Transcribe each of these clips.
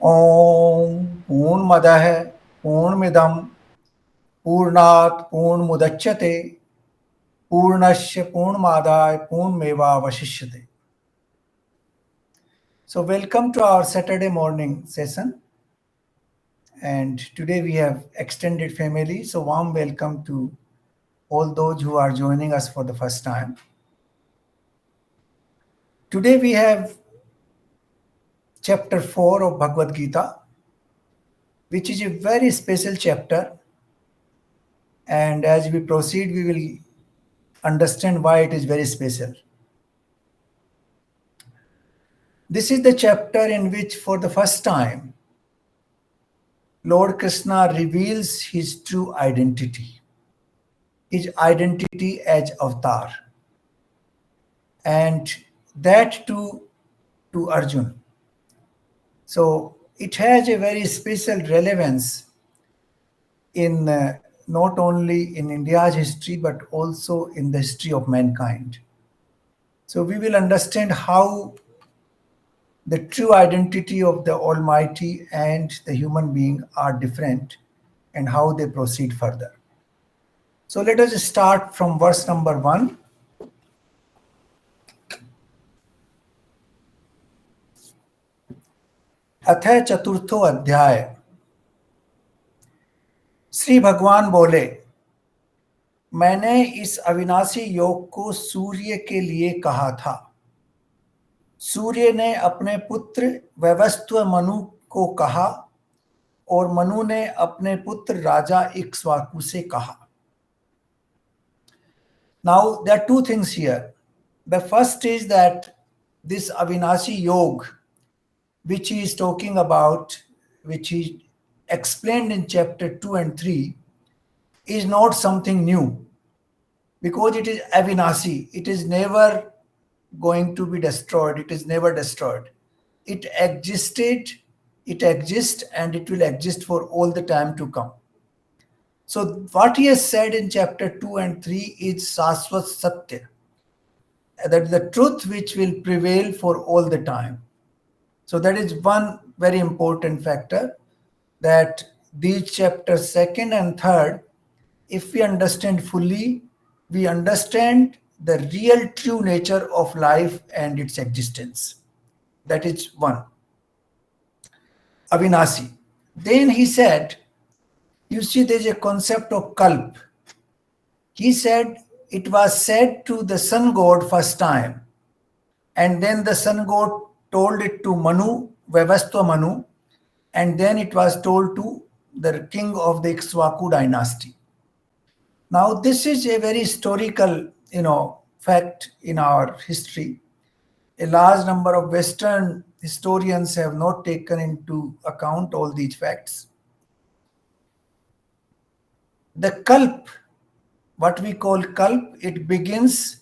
ओम पूर्णमदः पूर्णमिदं पूर्णात् पूर्णमुदच्यते पूर्णस्य पूर्णमादाय पूर्णमेवावशिष्यते. So welcome to our Saturday morning session, and today we have extended family. So warm welcome to all those who are joining us for the first time. Today we have chapter 4 of Bhagavad Gita, which is a very special chapter, and as we proceed we will understand why it is very special. This is the chapter in which for the first time Lord Krishna reveals his true identity as avatar, and that too to Arjun. So it has a very special relevance in not only in India's history but also in the history of mankind. So we will understand how the true identity of the Almighty and the human being are different and how they proceed further. So let us start from verse number 1. अथ चतुर्थो अध्याय. श्री भगवान बोले, मैंने इस अविनाशी योग को सूर्य के लिए कहा था. सूर्य ने अपने पुत्र वैवस्वत मनु को कहा और मनु ने अपने पुत्र राजा इक्ष्वाकु से कहा. Now there are two things here. The first is that this Avinashi Yoga, which he is talking about, which he explained in chapter 2 and 3, is not something new, because it is Avinashi. It is never going to be destroyed. It is never destroyed. It existed, it exists, and it will exist for all the time to come. So what he has said in chapter 2 and 3 is Saswat Satya, that is the truth which will prevail for all the time. So that is one very important factor, that these chapters 2nd and 3rd, if we understand fully, we understand the real true nature of life and its existence. That is one. Avinashi. Then he said, you see, there is a concept of kalp. He said it was said to the sun god first time, and then the sun god told it to Manu, Vavastwa Manu, and then it was told to the king of the Ikshwaku dynasty. Now this is a very historical, fact in our history. A large number of Western historians have not taken into account all these facts. The kalp, what we call kalp, it begins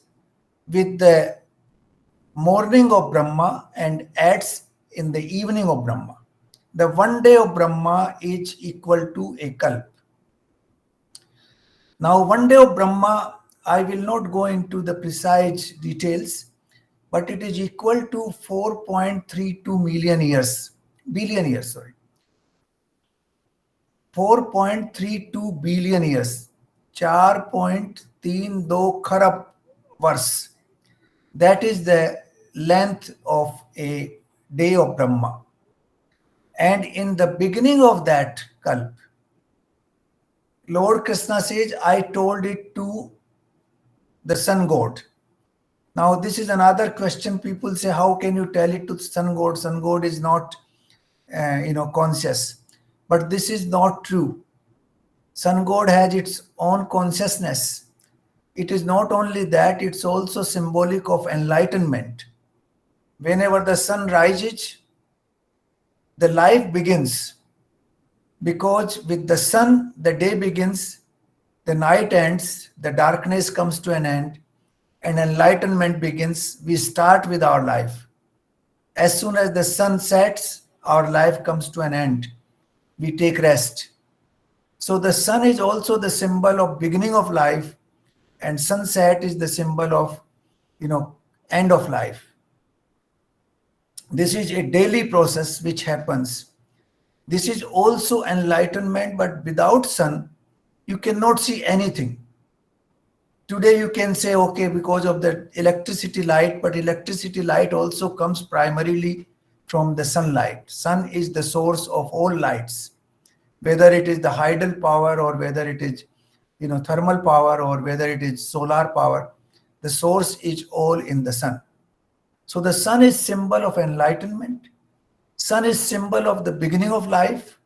with the morning of Brahma and ends in the evening of Brahma. The one day of Brahma is equal to a kalp. Now, one day of Brahma, I will not go into the precise details, but it is equal to 4.32 billion years. 4.32 billion years. 4.32 kharab वर्ष. That is the length of a day of Brahma. And in the beginning of that kalp, Lord Krishna says, I told it to the sun god. Now this is another question. People say, how can you tell it to the sun god? Sun god is not conscious. But this is not true. Sun god has its own consciousness. It is not only that, it's also symbolic of enlightenment. Whenever the sun rises, the life begins. Because with the sun, the day begins, the night ends, the darkness comes to an end, and enlightenment begins. We start with our life. As soon as the sun sets, our life comes to an end. We take rest. So the sun is also the symbol of beginning of life, and sunset is the symbol of, end of life. This is a daily process which happens. This is also enlightenment, but without sun, you cannot see anything. Today you can say, okay, because of the electricity light, but electricity light also comes primarily from the sunlight. Sun is the source of all lights, whether it is the hydel power or whether it is thermal power or whether it is solar power. The source is all in the sun. So the sun is symbol of enlightenment. Sun is symbol of the beginning of life.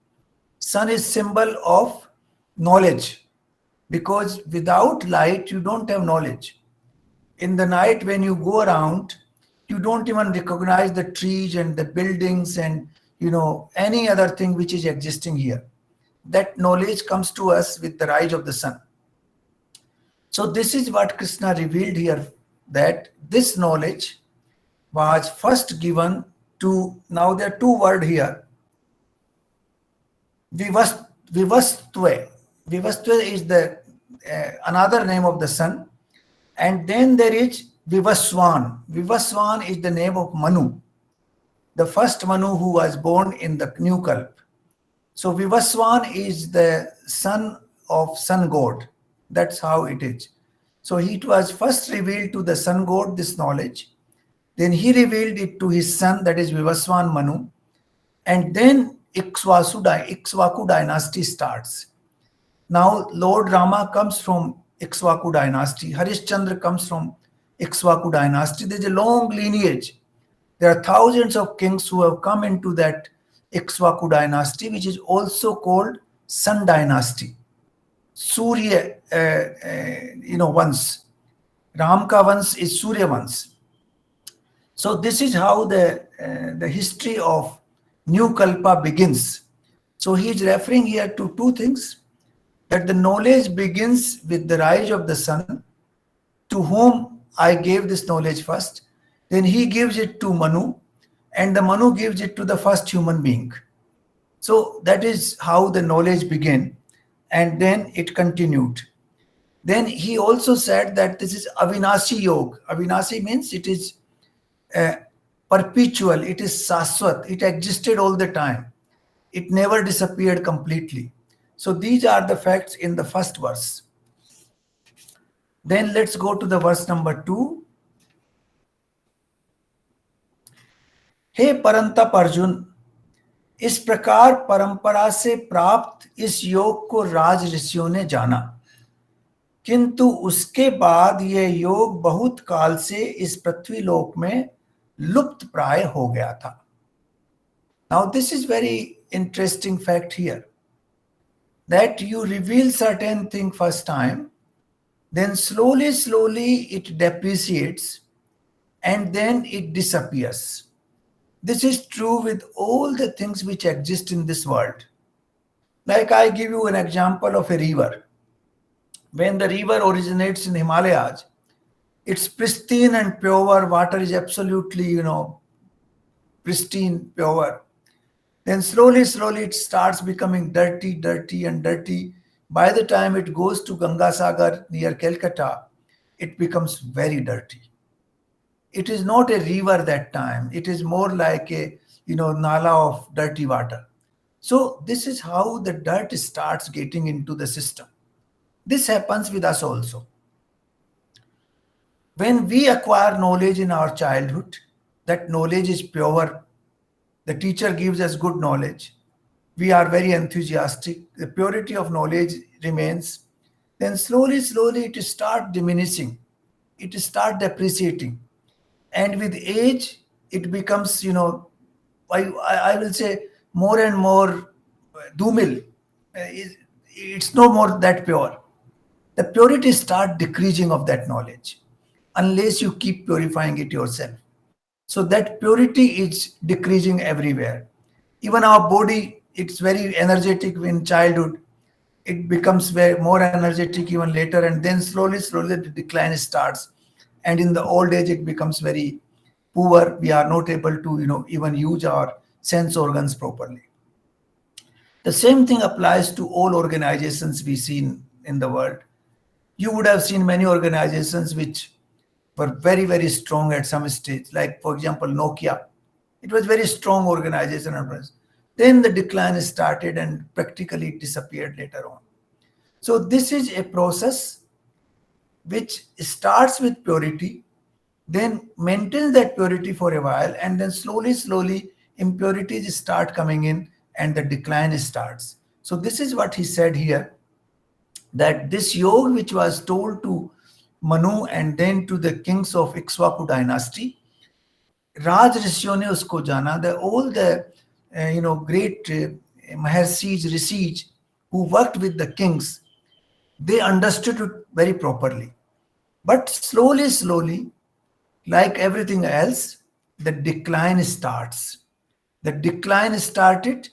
Sun is symbol of knowledge, because without light you don't have knowledge. In the night when you go around, you don't even recognize the trees and the buildings and any other thing which is existing here. That knowledge comes to us with the rise of the sun. So this is what Krishna revealed here, that this knowledge was first given to, now there are two words here, Vivastve. Vivastve is the another name of the sun. And then there is Vivaswan. Vivaswan is the name of Manu, the first Manu who was born in the new Kalp. So Vivaswan is the son of sun god. That's how it is. So it was first revealed to the sun god, this knowledge. Then he revealed it to his son, that is Vivaswan Manu. And then Ikshvaku dynasty starts. Now Lord Rama comes from Ikshvaku dynasty. Harishchandra comes from Ikshvaku dynasty. There's a long lineage. There are thousands of kings who have come into that Ikshvaku dynasty, which is also called Sun dynasty. Surya, Vans. Ram ka Vans is Surya Vans. So this is how the history of New Kalpa begins. So he is referring here to two things, that the knowledge begins with the rise of the sun, to whom I gave this knowledge first. Then he gives it to Manu, and the Manu gives it to the first human being. So that is how the knowledge began, and then it continued. Then he also said that this is Avinashi Yoga. Avinashi means it is perpetual, it is Saswat, it existed all the time. It never disappeared completely. So these are the facts in the first verse. Then let's go to the verse number 2. हे परंतप अर्जुन, इस प्रकार परंपरा से प्राप्त इस योग को राज ऋषियों ने जाना, किंतु उसके बाद यह योग बहुत काल से इस पृथ्वी लोक में लुप्त प्राय हो गया था. Now this is very interesting fact here, that you reveal certain thing first time, then slowly it depreciates, and then it disappears. This is true with all the things which exist in this world. Like I give you an example of a river. When the river originates in the Himalayas, it's pristine and pure, water is absolutely, pristine, pure. Then slowly it starts becoming dirty. By the time it goes to Ganga Sagar near Calcutta, it becomes very dirty. It is not a river that time. It is more like a, nala of dirty water. So this is how the dirt starts getting into the system. This happens with us also. When we acquire knowledge in our childhood, that knowledge is pure. The teacher gives us good knowledge. We are very enthusiastic. The purity of knowledge remains. Then slowly it starts diminishing. It starts depreciating. And with age, it becomes, I will say more and more dumil. It's no more that pure. The purity starts decreasing of that knowledge, unless you keep purifying it yourself. So that purity is decreasing everywhere. Even our body, it's very energetic in childhood. It becomes very more energetic even later, and then slowly the decline starts. And in the old age, it becomes very poor. We are not able to, even use our sense organs properly. The same thing applies to all organizations we see in the world. You would have seen many organizations which were very, very strong at some stage. Like, for example, Nokia. It was very strong organization. Then the decline started and practically it disappeared later on. So this is a process which starts with purity, then maintains that purity for a while, and then slowly impurities start coming in and the decline starts. So this is what he said here, that this yoga which was told to Manu and then to the kings of Ikshvaku dynasty, Raj Rishio ne usko jana, all the great Maharshis, Rishis who worked with the kings, they understood it very properly. But slowly, like everything else, the decline starts. The decline started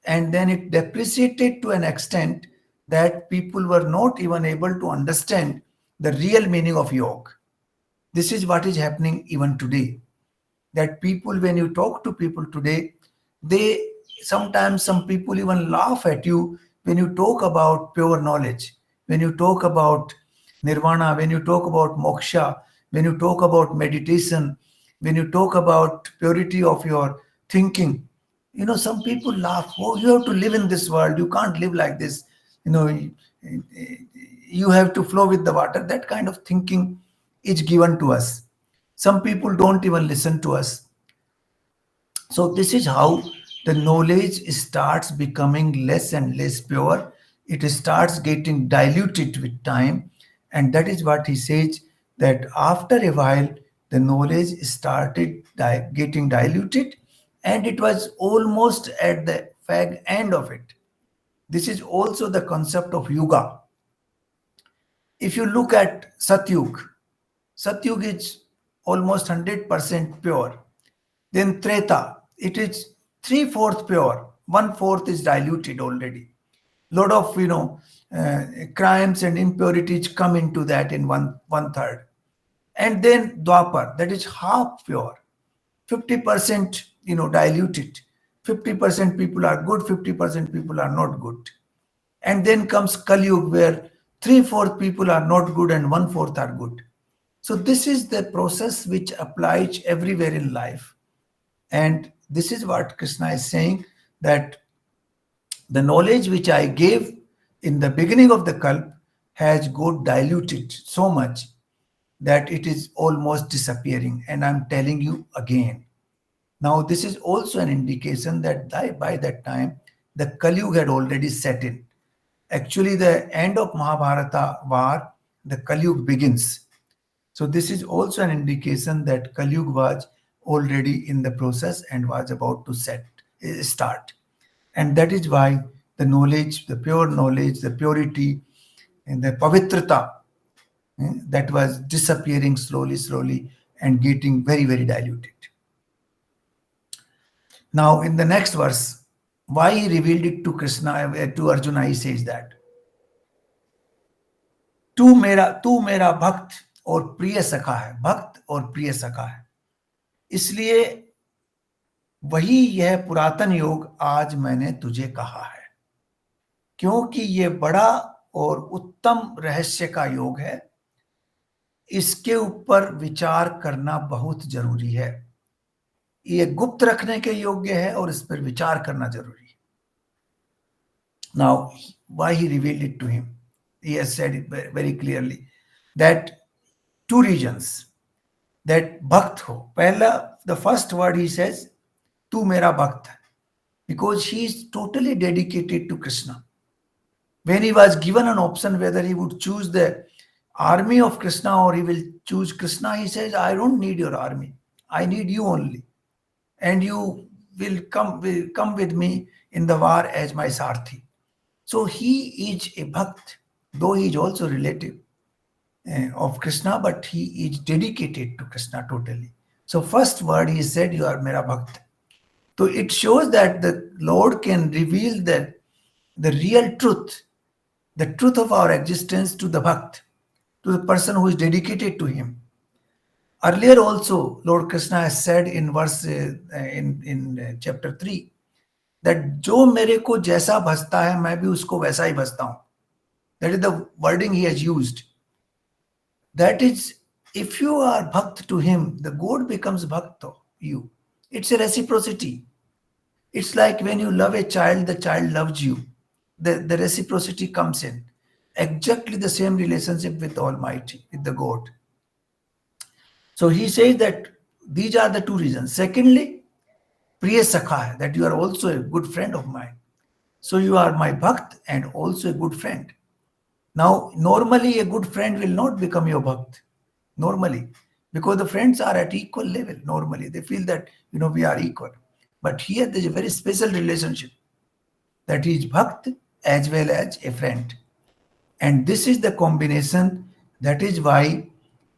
and then it depreciated to an extent that people were not even able to understand the real meaning of yoga. This is what is happening even today. That people, when you talk to people today, they sometimes, some people even laugh at you when you talk about pure knowledge, when you talk about nirvana, when you talk about moksha, when you talk about meditation, when you talk about purity of your thinking. Some people laugh, oh, you have to live in this world, you can't live like this, you know you have to flow with the water. That kind of thinking is given to us. Some people don't even listen to us. So this is how the knowledge starts becoming less and less pure. It starts getting diluted with time. And that is what he says, that after a while, the knowledge started getting diluted and it was almost at the fag end of it. This is also the concept of yuga. If you look at Satyug, Satyug is almost 100% pure. Then Treta, it is 3/4 pure, 1/4 is diluted already. Lot of crimes and impurities come into that in one third. And then Dwapar, that is half pure, 50% diluted. 50% people are good, 50% people are not good. And then comes Kali Yuga, where 3/4 people are not good and 1/4 are good. So this is the process which applies everywhere in life. And this is what Krishna is saying, that the knowledge which I gave in the beginning of the Kalp has got diluted so much that it is almost disappearing. And I'm telling you again. Now, this is also an indication that by that time, the Kali Yuga had already set in. Actually, the end of Mahabharata war, the Kali Yuga begins. So this is also an indication that Kali Yuga was already in the process and was about to start. And that is why the knowledge, the pure knowledge, the purity, and the pavitrata, that was disappearing slowly, and getting very diluted. Now, in the next verse, why he revealed it to Krishna, to Arjuna, he says that तू मेरा भक्त और प्रिय सखा है, भक्त और प्रिय सखा है, इसलिए वही यह पुरातन योग आज मैंने तुझे कहा है, क्योंकि ये बड़ा और उत्तम रहस्य का योग है, इसके ऊपर विचार करना बहुत जरूरी है. ये गुप्त रखने के योग्य है और इस पर विचार करना जरूरी है. Now, why he revealed it to him? He has said it very clearly that two reasons. That bhakt ho. Pehla, the first word he says, tu mera bhakt hai, because he is totally dedicated to Krishna. When he was given an option whether he would choose the army of Krishna or he will choose Krishna, he says, I don't need your army. I need you only. And you will come with me in the war as my Sarthi. So he is a bhakt, though he is also relative of Krishna, but he is dedicated to Krishna totally. So first word he said, you are mera bhakt. So it shows that the Lord can reveal the real truth, the truth of our existence to the bhakt, to the person who is dedicated to him. Earlier also, Lord Krishna has said in verse in chapter 3 that जो मेरे को जैसा भजता है मैं भी उसको वैसा ही भजता हूं. That is the wording he has used. That is, if you are bhakt to him, the God becomes bhakt to you. It's a reciprocity. It's like when you love a child, the child loves you. The reciprocity comes in. Exactly the same relationship with the Almighty, with the God. So he says that these are the two reasons. Secondly, Priya Sakha, that you are also a good friend of mine. So you are my Bhakt and also a good friend. Now, normally a good friend will not become your Bhakt. Normally. Because the friends are at equal level. Normally. They feel that, we are equal. But here there is a very special relationship. That is Bhakt as well as a friend. And this is the combination. That is why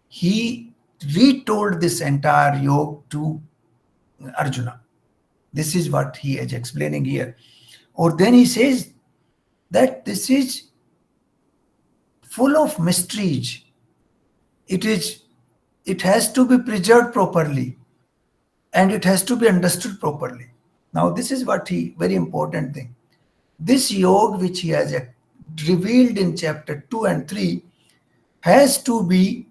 he retold this entire yoga to Arjuna. This is what he is explaining here. Or then he says that this is full of mysteries. It has to be preserved properly and it has to be understood properly. Now, this is very important thing. This yoga which he has revealed in chapter 2 and 3 has to be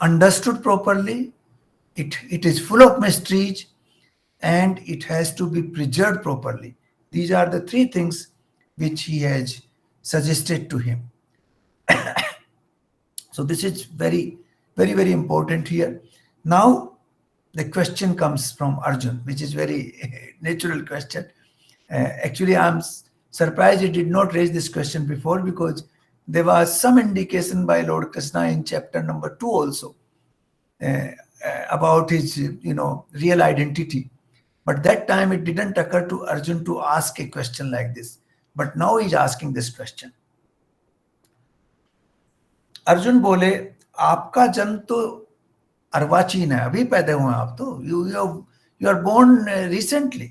understood properly. It is full of mysteries and it has to be preserved properly. These are the three things which he has suggested to him. So this is very, very, very important here. Now, the question comes from Arjun, which is very natural question. Actually, I'm surprised he did not raise this question before, because there was some indication by Lord Krishna in chapter number 2 also about his, real identity. But that time it didn't occur to Arjun to ask a question like this. But now he's asking this question. Arjun बोले, आपका जन्म तो अर्वाचीन है, अभी पैदा हुए आप तो, यू आर बोर्न रिसेंटली,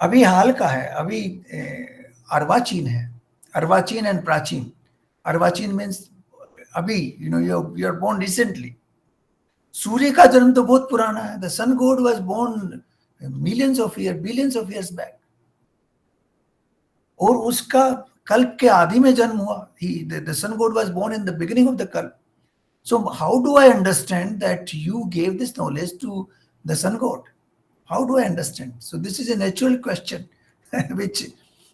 अभी हाल का है, अभी अर्वाचीन है. अर्वाचीन एंड प्राचीन. अर्वाचीन मीन्स अभी, यू आर बोर्न रिसेंटली. सूर्य का जन्म तो बहुत पुराना है. The sun god was born millions of year, billions of years back. और उसका कल्प के आदि में जन्म हुआ. The sun god was born in the beginning of the kalp. So how do I understand that you gave this knowledge to the sun god? How do I understand? So this is a natural question which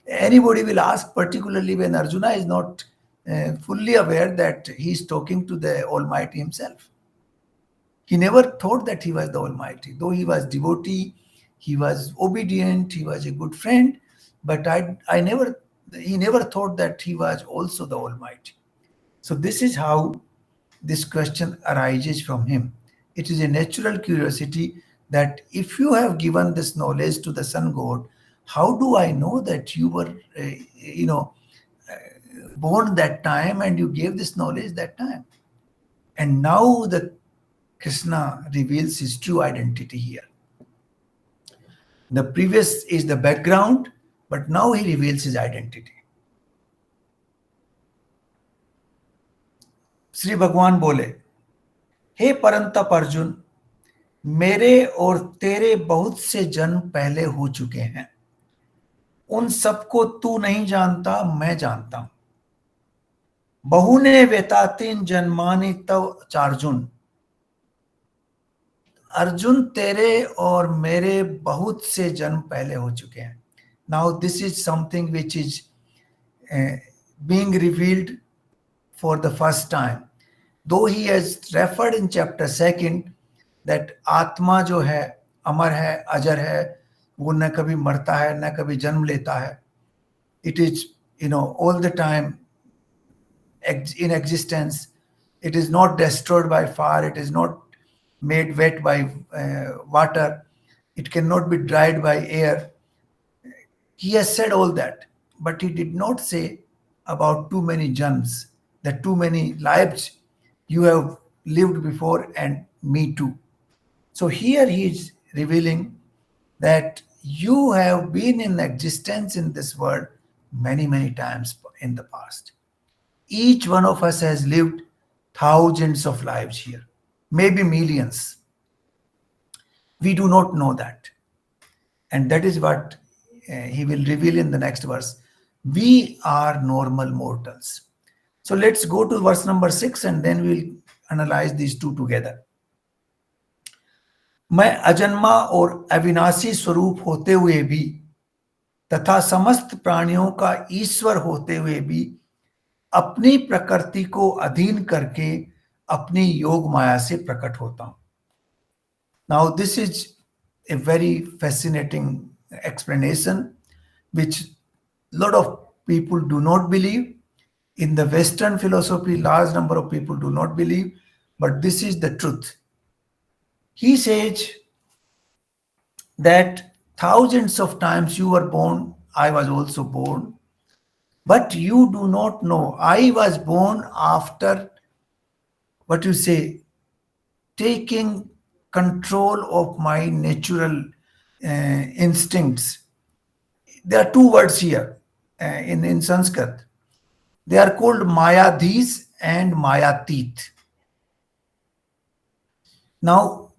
anybody will ask, particularly when Arjuna is not fully aware that he is talking to the Almighty himself. He never thought that he was the Almighty. Though he was devotee, he was obedient, he was a good friend, but he never thought that he was also the Almighty. So this is how this question arises from him. It is a natural curiosity that if you have given this knowledge to the sun god, how do I know that you were, born that time and you gave this knowledge that time? And now the Krishna reveals his true identity here. The previous is the background, but now he reveals his identity. Shri भगवान बोले, हे परंतप अर्जुन, मेरे और तेरे बहुत से जन्म पहले हो चुके हैं. उन सबको तू नहीं जानता, मैं जानता हूं. बहुने वेतातीन जन्मानि तव चार्जुन. अर्जुन, तेरे और मेरे बहुत से जन्म पहले हो चुके हैं. Now this is something which is being revealed for the first time. Though he has referred in chapter 2 that आत्मा जो है अमर है, अजर है, वो न कभी मरता है न कभी जन्म लेता है. It is, all the time in existence. It is not destroyed by fire. It is not made wet by water. It cannot be dried by air. He has said all that, but he did not say about too many janms, that too many lives you have lived before and me too. So here he is revealing that you have been in existence in this world many, many times in the past. Each one of us has lived thousands of lives here, maybe millions. We do not know that. And that is what he will reveal in the next verse. We are normal mortals. So let's go to verse number 6 and then we'll analyze these two together. मैं अजन्मा और अविनाशी स्वरूप होते हुए भी तथा समस्त प्राणियों का ईश्वर होते हुए भी अपनी प्रकृति को अधीन करके अपनी योग माया से प्रकट होता हूं. Now, this is a very fascinating explanation, which a lot of people do not believe. In the Western philosophy, large number of people do not believe, but this is the truth. He says that thousands of times you were born, I was also born, but you do not know. I was born after, what you say, taking control of my natural instincts. There are two words here in Sanskrit. They are called Mayadhis and Mayatit. Now,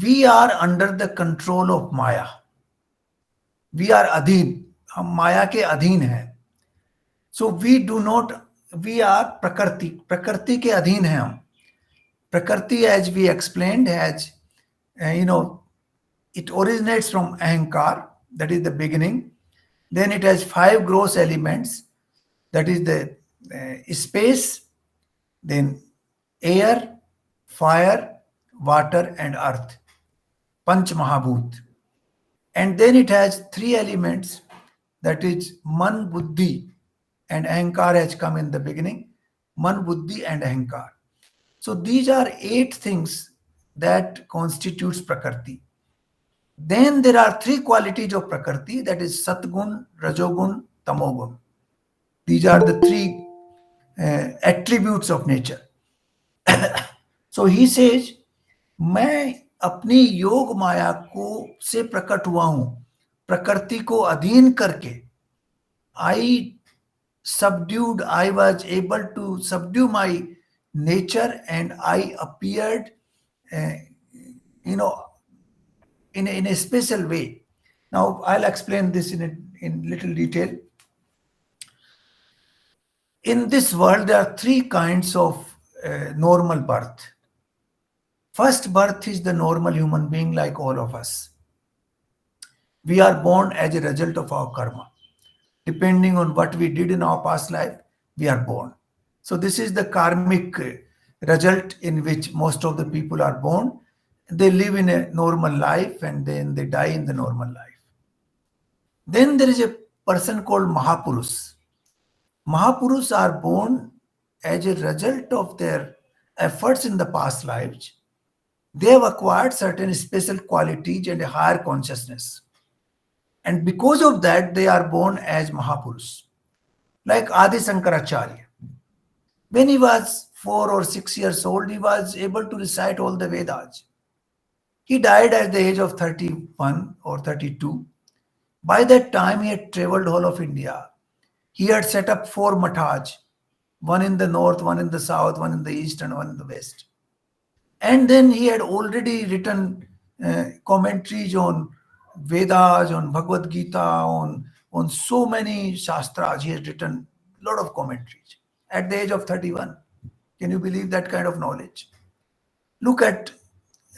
we are under the control of Maya. We are Adhin. हम माया के अधीन हैं. So we do not, we are Prakriti. प्रकृति के अधीन हैं हम. Prakriti, as we explained, has, it originates from Ahankar, that is the beginning. Then it has 5 gross elements, that is the space, then air, fire, water, and earth. Panch Mahabhut. And then it has 3 elements, that is Man, Buddhi, and Ahankar has come in the beginning. Man, Buddhi, and Ahankar. So these are 8 things that constitutes Prakriti. Then there are 3 qualities of Prakriti, that is Satgun, Rajogun, Tamogun. These are the 3 attributes of nature. So he says, मैं अपनी योग माया को से प्रकट हुआ हूं, प्रकृति को अधीन करके. I was able to subdue my nature, and I appeared, in a special way. Now, I'll explain this in little detail. In this world, there are 3 kinds of normal birth. First birth is the normal human being like all of us. We are born as a result of our karma. Depending on what we did in our past life, we are born. So this is the karmic result in which most of the people are born. They live in a normal life and then they die in the normal life. Then there is a person called Mahapurus. Mahapurus are born as a result of their efforts in the past lives. They have acquired certain special qualities and a higher consciousness. And because of that, they are born as Mahapurus. Like Adi Shankaracharya. When he was 4 or 6 years old, he was able to recite all the Vedas. He died at the age of 31 or 32. By that time, he had traveled whole of India. He had set up 4 mathas, one in the north, one in the south, one in the east, and one in the west. And then he had already written commentaries on Vedas, on Bhagavad Gita, on so many Shastras. He has written a lot of commentaries at the age of 31. Can you believe that kind of knowledge? Look at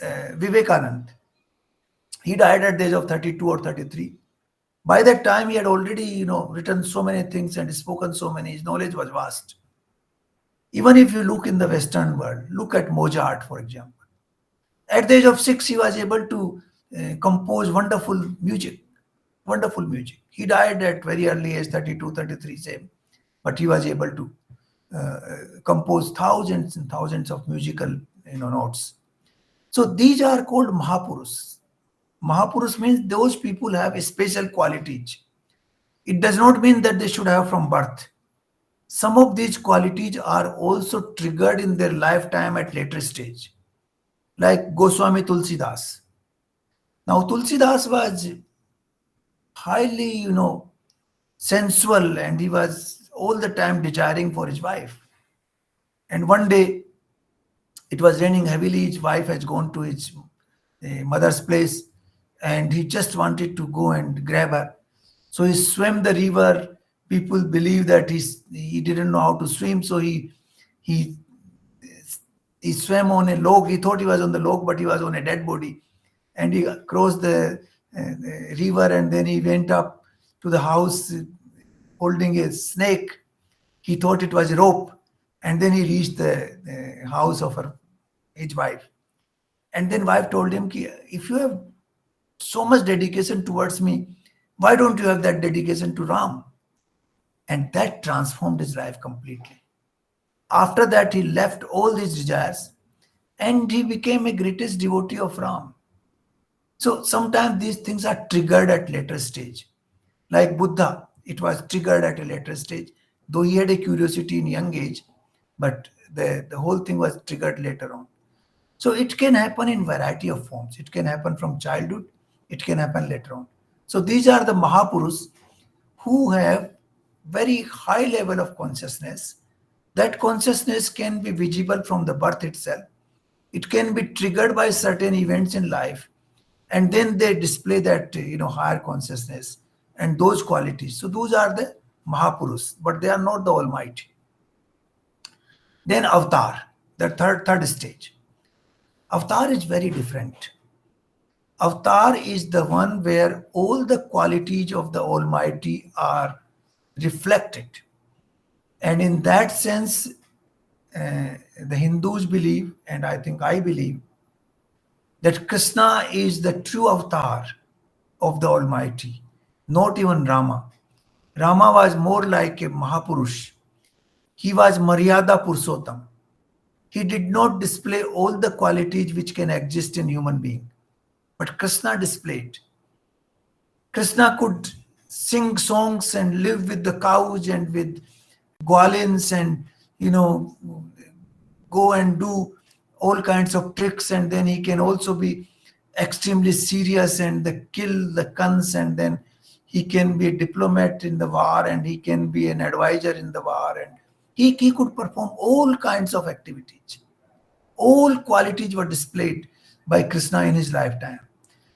Vivekanand. He died at the age of 32 or 33. By that time, he had already, written so many things and spoken so many. His knowledge was vast. Even if you look in the Western world, look at Mozart, for example. At the age of 6, he was able to compose wonderful music. Wonderful music. He died at very early age, 32, 33, same. But he was able to compose thousands and thousands of musical notes. So these are called Mahapurus. Mahapurus means those people have special qualities. It does not mean that they should have from birth. Some of these qualities are also triggered in their lifetime at later stage. Like Goswami Tulsidas. Now Tulsidas was highly, sensual, and he was all the time desiring for his wife. And one day, it was raining heavily. His wife has gone to his mother's place, and he just wanted to go and grab her. So he swam the river. People believe that he didn't know how to swim, so he swam on a log. He thought he was on the log, but he was on a dead body. and he crossed the river, and then he went up to the house holding a snake. He thought it was a rope, and then he reached the house of his wife. And then wife told him, if you have so much dedication towards me, why don't you have that dedication to Ram? And that transformed his life completely. After that, he left all his desires and he became a greatest devotee of Ram. So sometimes these things are triggered at later stage. Like Buddha, it was triggered at a later stage, though he had a curiosity in young age, but the whole thing was triggered later on. So it can happen in variety of forms. It can happen from childhood, it can happen later on. So these are the Mahapurus who have very high level of consciousness. That consciousness can be visible from the birth itself. It can be triggered by certain events in life, and then they display that higher consciousness and those qualities. So those are the Mahapurus, but they are not the Almighty. Then Avatar, the third stage. Avatar is very different. Avatar is the one where all the qualities of the Almighty are reflected. And in that sense, the Hindus believe, and I think I believe, that Krishna is the true avatar of the Almighty, not even Rama. Rama was more like a Mahapurush. He was Maryada Purushottam. He did not display all the qualities which can exist in human being. But Krishna displayed. Krishna could sing songs and live with the cows and with gwalins and, go and do all kinds of tricks. And then he can also be extremely serious and kill the Kans, and then he can be a diplomat in the war, and he can be an advisor in the war, and he could perform all kinds of activities. All qualities were displayed by Krishna in his lifetime.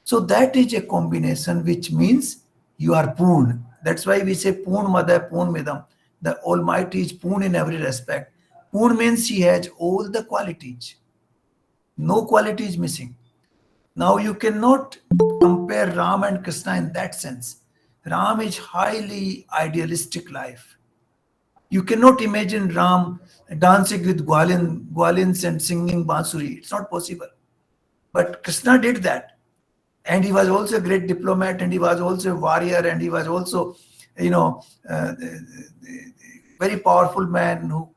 So that is a combination which means you are Poon. That's why we say Poon Madha, Poon Midam. The Almighty is Poon in every respect. Poon means he has all the qualities. No quality is missing. Now you cannot compare Ram and Krishna in that sense. Ram is highly idealistic life. You cannot imagine Ram dancing with gwalins and singing bansuri. It's not possible. But Krishna did that. And he was also a great diplomat, and he was also a warrior, and he was also, very powerful man who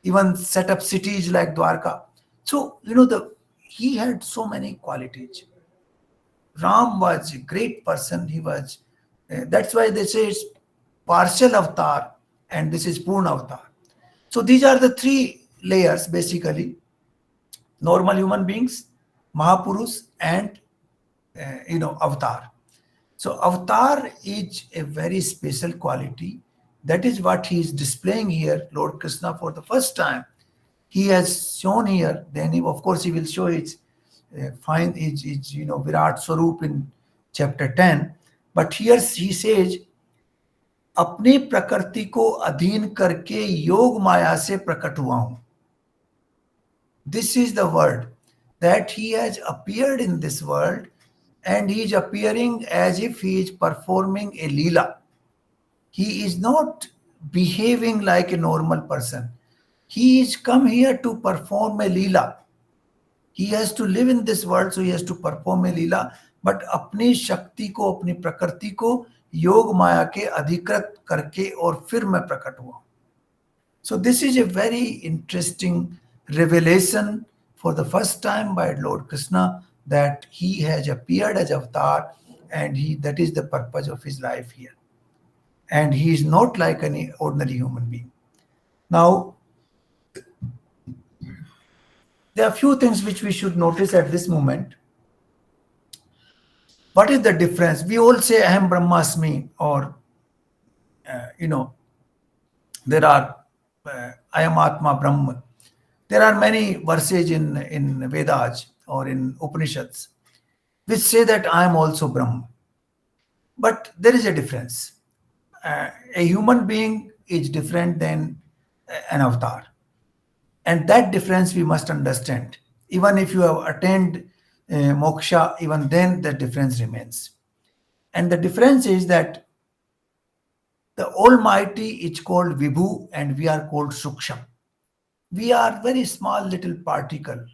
even set up cities like Dwarka. So, he had so many qualities. Ram was a great person. He was, that's why they say it's partial avatar, and this is Purna avatar. So these are the three layers basically: normal human beings, Mahapurus, and avatar. So avatar is a very special quality. That is what he is displaying here, Lord Krishna, for the first time. He has shown here. Then of course he will show its find its Virat Swarup in chapter 10. But here he says, अपनी प्रकृति को अधीन करके योग माया से प्रकट हुआ हूं. This is the word that he has appeared in this world, and he is appearing as if he is performing a leela. He is not behaving like a normal person. He is come here to perform a leela. He has to live in this world, so he has to perform a leela. But अपनी शक्ति को, अपनी प्रकृति को योग माया के अधिकृत करके और फिर मैं प्रकट हुआ. So this is a very interesting revelation for the first time by Lord Krishna, that he has appeared as avatar, and that is the purpose of his life here. And he is not like any ordinary human being. Now, there are a few things which we should notice at this moment. What is the difference? We all say Aham Brahmasmi, or there are Ayam Atma Brahma. There are many verses in Vedas or in Upanishads which say that I am also Brahma. But there is a difference. A human being is different than an avatar. And that difference we must understand. Even if you have attained moksha, even then the difference remains. And the difference is that the Almighty is called Vibhu and we are called Suksham. We are very small little particle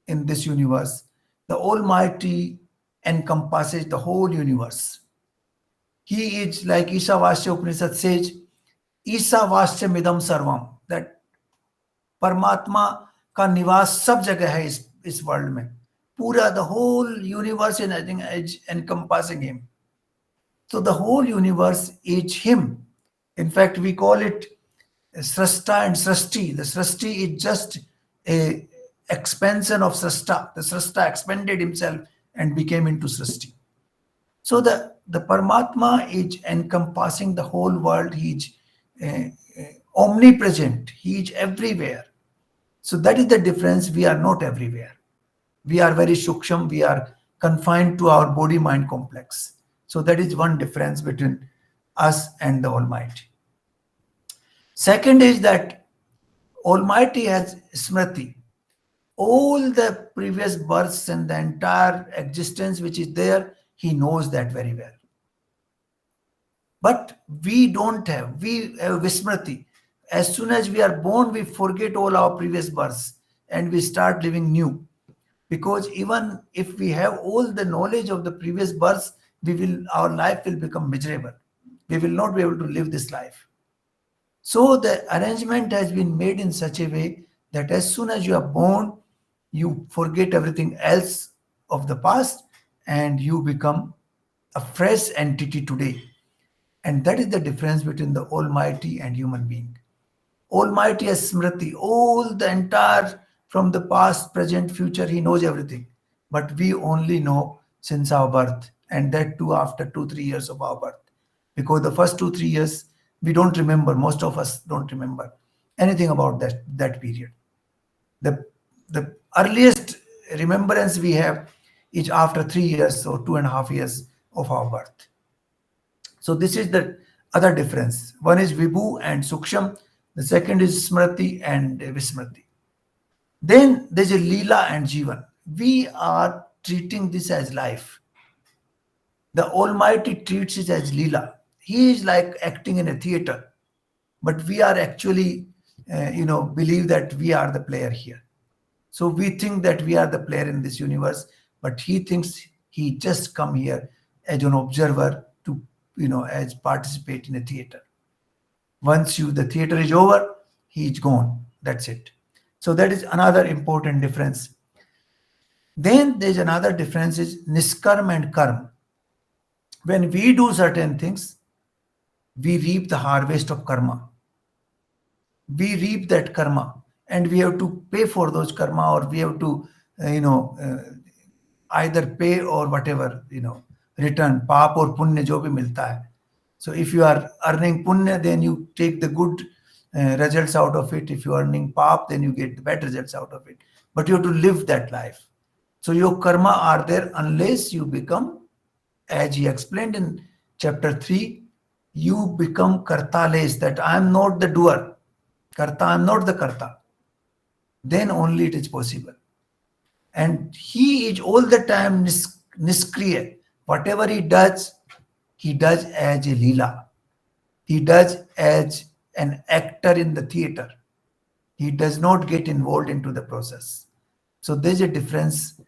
in this universe. The Almighty encompasses the whole universe. He is, like Ishavasya Upanishad says, ईसावास्य मिदम सर्वम, that परमात्मा का निवास सब जगह है इस world में. पूरा the whole universe is I think is encompassing him. So the whole universe is him. In fact, we call it Srashta and Srashti. The Srashti is just a expansion of Srashta. The Srashta expanded himself and became into Srashti. So the Paramatma is encompassing the whole world. He is omnipresent. He is everywhere. So that is the difference. We are not everywhere. We are very shuksham. We are confined to our body-mind complex. So that is one difference between us and the Almighty. Second is that Almighty has smriti. All the previous births and the entire existence which is there, he knows that very well. But we don't have. We have vismriti. As soon as we are born, we forget all our previous births and we start living new. Because even if we have all the knowledge of the previous births, our life will become miserable. We will not be able to live this life. So the arrangement has been made in such a way that as soon as you are born, you forget everything else of the past and you become a fresh entity today. And that is the difference between the Almighty and human being. Almighty has smriti, all the entire, from the past, present, future, he knows everything. But we only know since our birth, and that too after 2-3 years of our birth. Because the first 2-3 years, we don't remember, most of us don't remember anything about that period. The earliest remembrance we have is after 3 years or 2.5 years of our birth. So this is the other difference. One is Vibhu and Suksham. The second is Smriti and Vismriti. Then there's a Leela and Jivan. We are treating this as life. The Almighty treats it as Leela. He is like acting in a theater. But we are actually, believe that we are the player here. So we think that we are the player in this universe, but he thinks he just come here as an observer to, as participate in a theater. Once the theater is over, he is gone. That's it. So that is another important difference. Then there's another difference is Niskarm and Karm. When we do certain things, we reap the harvest of karma. We reap that karma and we have to pay for those karma, or we have to, either pay or whatever, return, paap or punya jo bhi milta hai. So if you are earning punya, then you take the good results out of it. If you are earning paap, then you get the bad results out of it. But you have to live that life. So your karma are there unless you become, as he explained in chapter 3, you become kartales, that I am not the doer. Karta, I am not the karta. Then only it is possible. And he is all the time niskriya. Whatever he does as a leela. He does as an actor in the theater. He does not get involved into the process. So there's a difference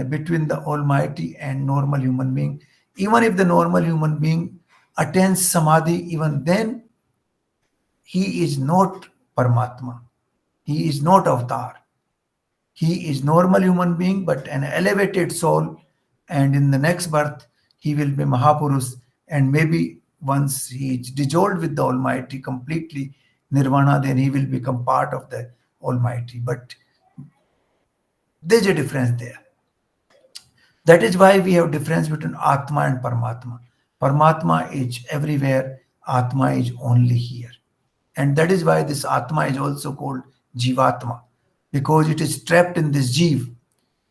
between the Almighty and normal human being. Even if the normal human being attains samadhi, even then he is not Paramatma. He is not avatar. He is normal human being, but an elevated soul. And in the next birth, he will be Mahapurus. And maybe once he is dissolved with the Almighty completely, Nirvana, then he will become part of the Almighty. But there's a difference there. That is why we have difference between Atma and Paramatma. Paramatma is everywhere. Atma is only here. And that is why this Atma is also called Jivatma, because it is trapped in this Jiv.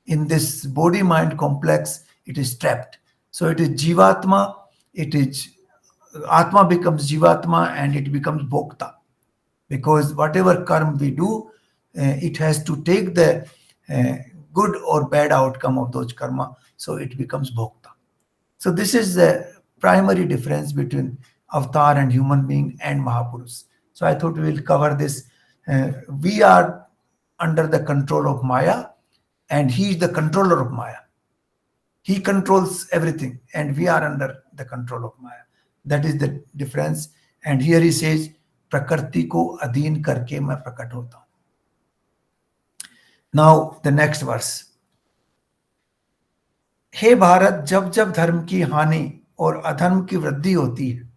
In this body-mind complex, it is trapped. So it is Jivatma, Atma becomes Jivatma and it becomes Bhokta. Because whatever karma we do, it has to take the good or bad outcome of those karma. So it becomes bhokta. So this is the primary difference between avatar and human being and Mahapurus. So I thought we will cover this. We are under the control of Maya, and he is the controller of Maya. He controls everything, and we are under the control of Maya. That is the difference. And here he says, Prakriti ko adhin karke main prakat hota hu. Now the next verse. हे भारत, जब जब धर्म की हानि और अधर्म की वृद्धि होती है,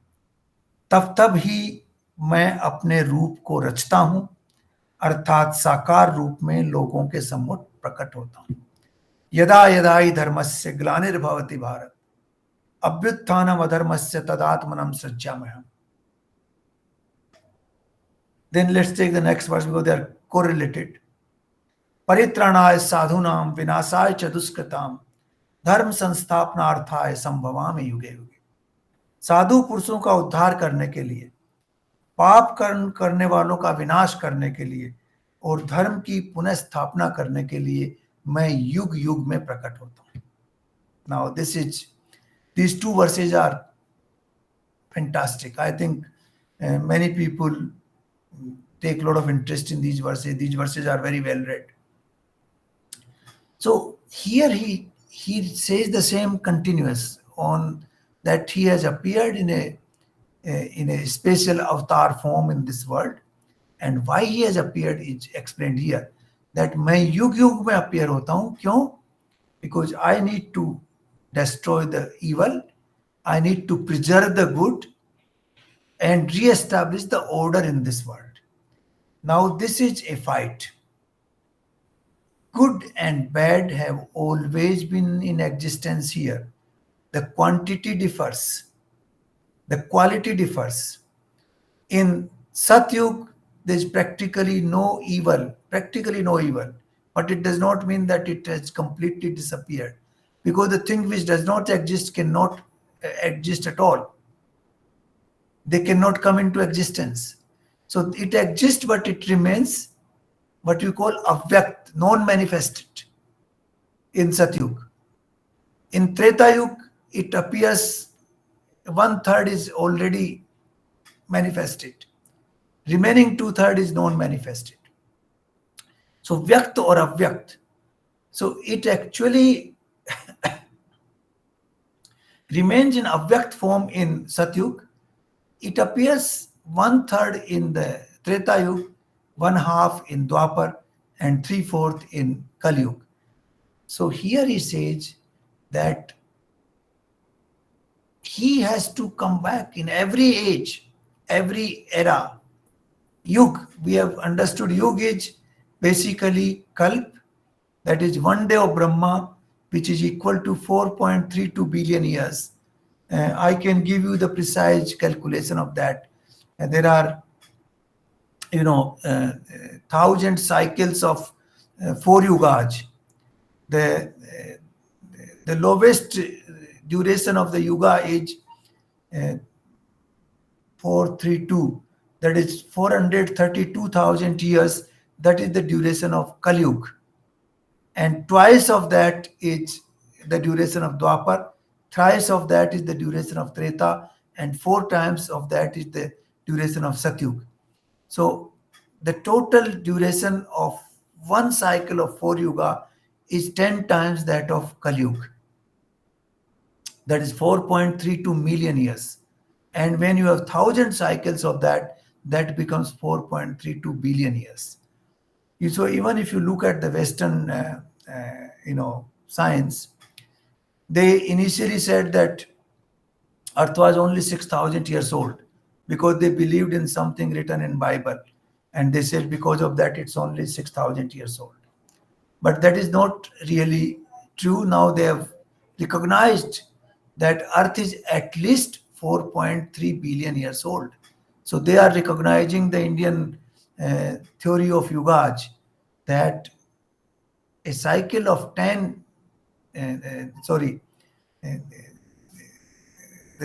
तब तब ही मैं अपने रूप को रचता हूं, अर्थात साकार रूप में लोगों के सम्मुख प्रकट होता हूं. यदा यदा हि धर्मस्य ग्लानिर्भवति Bharat, अभ्युत्थानम अधर्मस्य तदात्मनं सृज्याम्यहम्. Then let's take the next verse because they are correlated. परित्राणाय साधूनां विनाशाय च दुष्कृतां धर्म संस्थापनार्थाय संभवामि युगे युगे. साधु पुरुषों का उद्धार करने के लिए, पाप कर्म करने वालों का विनाश करने के लिए और धर्म की पुनः स्थापना करने के लिए मैं युग युग में प्रकट होता हूं. Now these two verses are fantastic. I think many people take a lot of interest in these verses. These verses are very well read. So here he says the same continuous on that he has appeared in a special avatar form in this world, and why he has appeared is explained here. That मैं युग युग में appear होता हूं. क्यों? Because I need to destroy the evil, I need to preserve the good and re-establish the order in this world. Now this is a fight. Good and bad have always been in existence here. The quantity differs, the quality differs. In Satyug, there is practically no evil, but it does not mean that it has completely disappeared, because the thing which does not exist cannot exist at all. They cannot come into existence. So it exists, but it remains what we call avyakt, non-manifested in Satyug. In Tretayug, it appears 1/3 is already manifested. Remaining 2/3 is non-manifested. So vyakt or avyakt. So it actually remains in avyakt form in Satyug. It appears 1/3 in the Tretayug, 1/2 in Dwapar, and 3/4 in Kalyug. So here he says that he has to come back in every age, every era. Yug, we have understood Yug is basically Kalp, that is one day of Brahma, which is equal to 4.32 billion years. I can give you the precise calculation of that. There are 1,000 cycles of 4 yugas. The lowest duration of the yuga is 432. That is 432,000 years. That is the duration of Kali Yuga. And twice of that is the duration of Dwapar. Thrice of that is the duration of Treta. And 4 times of that is the duration of Satyug. So the total duration of one cycle of 4 yuga is 10 times that of Kali Yuga. That is 4.32 million years. And when you have 1,000 cycles of that, that becomes 4.32 billion years. So even if you look at the Western, science, they initially said that Earth was only 6,000 years old because they believed in something written in Bible. And they said because of that, it's only 6,000 years old. But that is not really true. Now they have recognized that Earth is at least 4.3 billion years old. So they are recognizing the Indian theory of yugas, that a cycle of the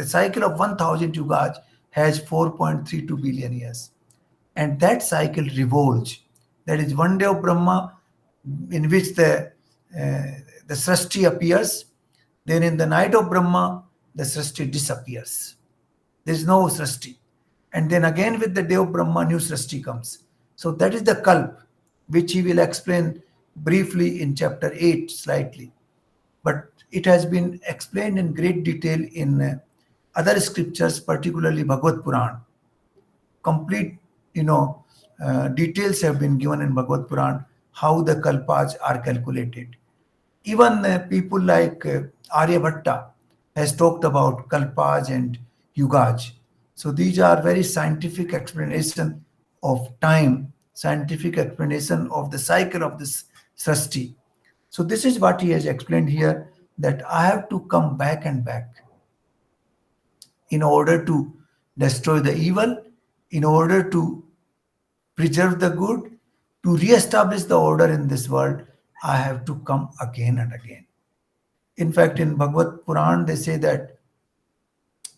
cycle of 1,000 yugas has 4.32 billion years. And that cycle revolves. That is one day of Brahma, in which the the Srishti appears. Then in the night of Brahma, the Srishti disappears. There is no Srishti. And then again with the day of Brahma, new Srishti comes. So that is the Kalp, which he will explain briefly in chapter 8 slightly. But it has been explained in great detail in other scriptures, particularly Bhagavad Puran. Complete, details have been given in Bhagavad Puran how the kalpas are calculated. Even people like Aryabhatta has talked about kalpas and yugas. So these are very scientific explanation of time, scientific explanation of the cycle of this srishti. So this is what he has explained here, that I have to come back and back in order to destroy the evil, in order to preserve the good, to re-establish the order in this world, I have to come again and again. In fact, in Bhagavad Puran, they say that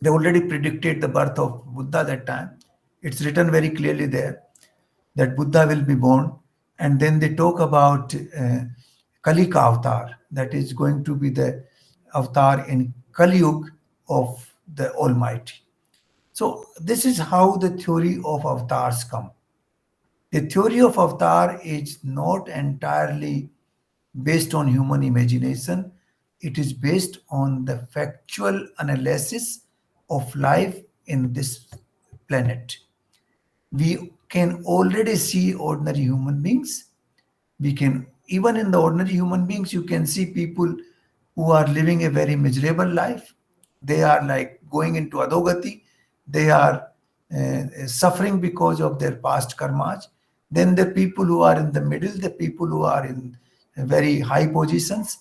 they already predicted the birth of Buddha that time. It's written very clearly there that Buddha will be born. And then they talk about Kalika avatar, that is going to be the avatar in Kali Yuga of the Almighty. So this is how the theory of avatars come. The theory of avatar is not entirely based on human imagination. It is based on the factual analysis of life in this planet. We can already see ordinary human beings. We can, even in the ordinary human beings, you can see people who are living a very miserable life. They are like going into adogati. They are suffering because of their past karmas. Then the people who are in the middle, the people who are in very high positions.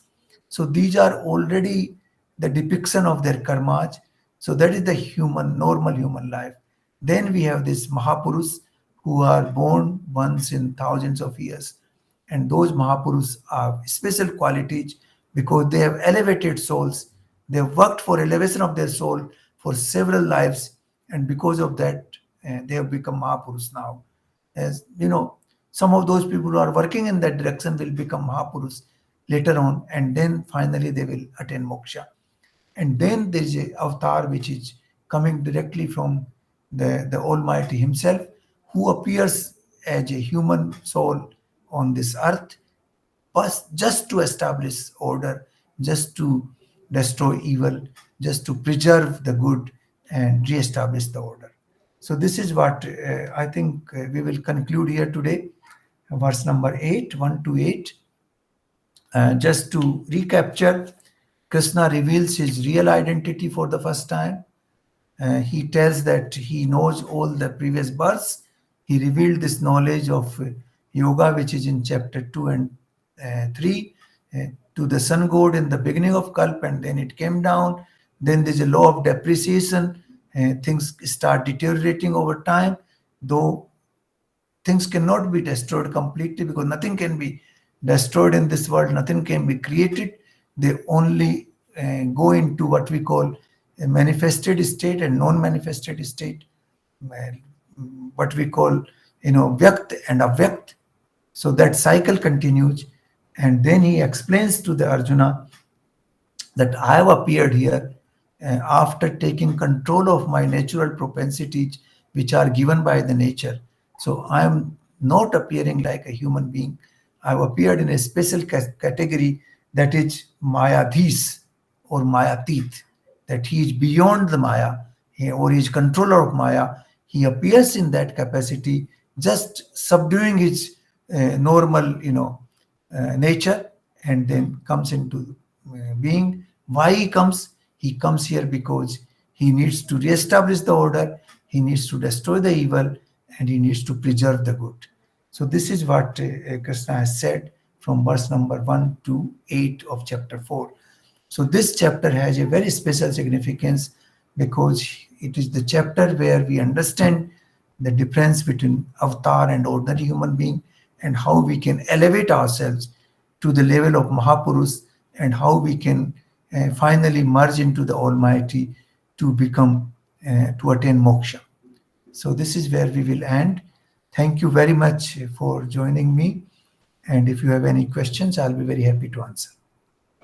So these are already the depiction of their karmas. So that is the human, normal human life. Then we have this Mahapurus who are born once in thousands of years. And those Mahapurus have special qualities because they have elevated souls. They have worked for elevation of their soul for several lives. And because of that, they have become Mahapurus now. As you know, some of those people who are working in that direction will become Mahapurus later on, and then finally they will attain moksha. And then there is a avatar which is coming directly from the Almighty Himself, who appears as a human soul on this earth, but just to establish order, just to destroy evil, just to preserve the good and re-establish the order. So this is what I think we will conclude here today. Verse number 8, 1 to 8. Just to recapture, Krishna reveals his real identity for the first time. He tells that he knows all the previous births. He revealed this knowledge of yoga, which is in chapter 2 and 3, to the sun god in the beginning of Kalp, and then it came down. Then there's a law of depreciation. Things start deteriorating over time, though things cannot be destroyed completely because nothing can be destroyed in this world, nothing can be created. They only go into what we call a manifested state and non-manifested state, what we call, vyakt and avyakt. So that cycle continues. And then he explains to the Arjuna that I have appeared here after taking control of my natural propensities, which are given by the nature. So I am not appearing like a human being. I have appeared in a special category, that is Mayadhis or Mayatit, that he is beyond the Maya, or he is controller of Maya. He appears in that capacity, just subduing his normal, nature, and then comes into being. Why he comes? He comes here because he needs to reestablish the order, he needs to destroy the evil, and he needs to preserve the good. So this is what Krishna has said from verse number 1 to 8 of chapter 4. So this chapter has a very special significance because it is the chapter where we understand the difference between avatar and ordinary human being, and how we can elevate ourselves to the level of Mahapurus, and how we can finally merge into the Almighty to become, to attain moksha. So this is where we will end. Thank you very much for joining me. And if you have any questions, I'll be very happy to answer.